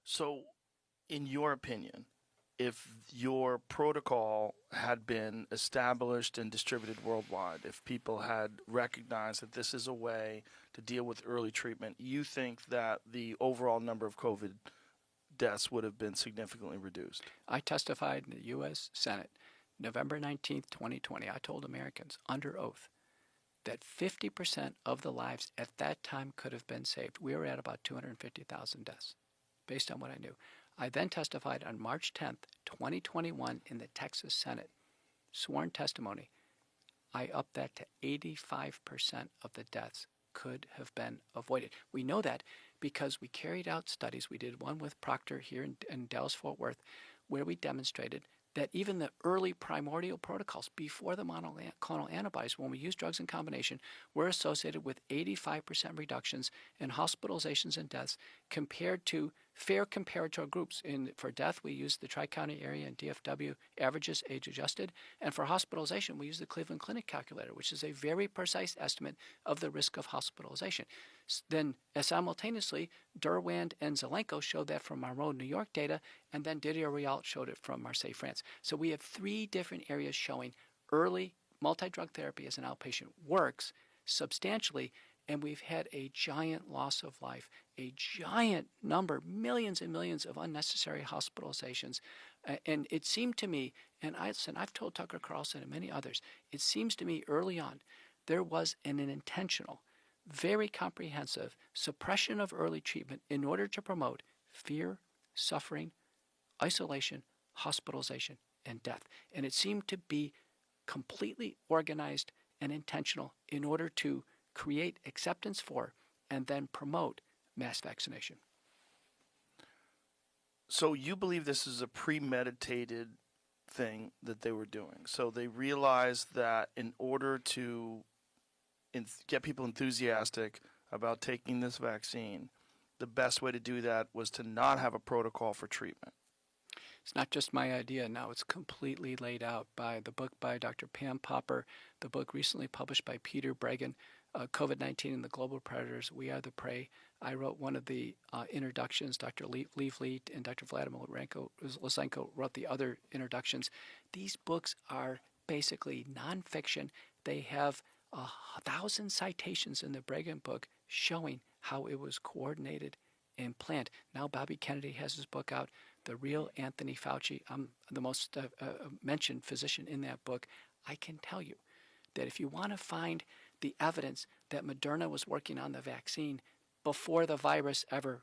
So, in your opinion, if your protocol had been established and distributed worldwide, if people had recognized that this is a way to deal with early treatment, you think that the overall number of COVID deaths would have been significantly reduced? I testified in the U.S. Senate November 19th, 2020. I told Americans under oath that 50% of the lives at that time could have been saved. We were at about 250,000 deaths, based on what I knew. I then testified on March 10th, 2021 in the Texas Senate. Sworn testimony. I upped that to 85% of the deaths could have been avoided. We know that because we carried out studies. We did one with Proctor here in Dallas-Fort Worth, where we demonstrated that even the early primordial protocols before the monoclonal antibodies, when we used drugs in combination, were associated with 85% reductions in hospitalizations and deaths compared to fair comparator groups. For death, we used the Tri-County Area and DFW averages age adjusted. And for hospitalization, we used the Cleveland Clinic calculator, which is a very precise estimate of the risk of hospitalization. Then simultaneously, Durwand and Zelenko showed that from Monroe, New York data, and then Didier Rialt showed it from Marseille, France. So we have three different areas showing early multi-drug therapy as an outpatient works substantially, and we've had a giant loss of life, a giant number, millions and millions of unnecessary hospitalizations. And it seemed to me, and I've told Tucker Carlson and many others, it seems to me early on there was an intentional, very comprehensive suppression of early treatment in order to promote fear, suffering, isolation, hospitalization, and death. And it seemed to be completely organized and intentional in order to create acceptance for and then promote mass vaccination. So you believe this is a premeditated thing that they were doing. So they realized that in order to get people enthusiastic about taking this vaccine, the best way to do that was to not have a protocol for treatment. It's not just my idea. Now it's completely laid out by the book by Dr. Pam Popper, the book recently published by Peter Breggin, COVID-19 and the Global Predators, We Are the Prey. I wrote one of the introductions. Dr. Leif Leet and Dr. Vladimir Lysenko wrote the other introductions. These books are basically nonfiction. They have 1,000 citations in the Breggin book showing how it was coordinated and planned. Now Bobby Kennedy has his book out, The Real Anthony Fauci. I'm the most mentioned physician in that book. I can tell you that if you want to find the evidence that Moderna was working on the vaccine before the virus ever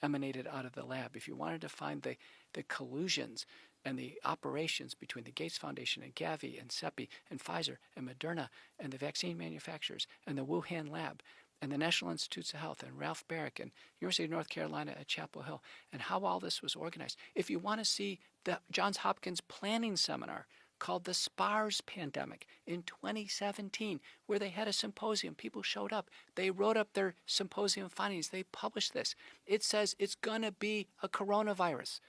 emanated out of the lab, if you wanted to find the collusions and the operations between the Gates Foundation and Gavi and CEPI and Pfizer and Moderna and the vaccine manufacturers and the Wuhan lab and the National Institutes of Health and Ralph Barrick and University of North Carolina at Chapel Hill and how all this was organized. If you want to see the Johns Hopkins planning seminar called the SPARS pandemic in 2017, where they had a symposium, people showed up, they wrote up their symposium findings, they published this. It says it's going to be a coronavirus.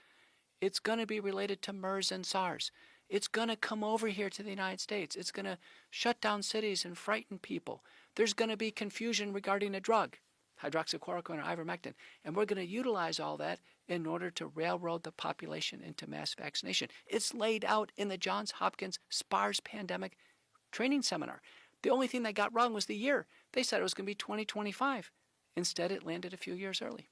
It's going to be related to MERS and SARS. It's going to come over here to the United States. It's going to shut down cities and frighten people. There's going to be confusion regarding a drug, hydroxychloroquine or ivermectin. And we're going to utilize all that in order to railroad the population into mass vaccination. It's laid out in the Johns Hopkins SPARS pandemic training seminar. The only thing they got wrong was the year. They said it was going to be 2025. Instead, it landed a few years early.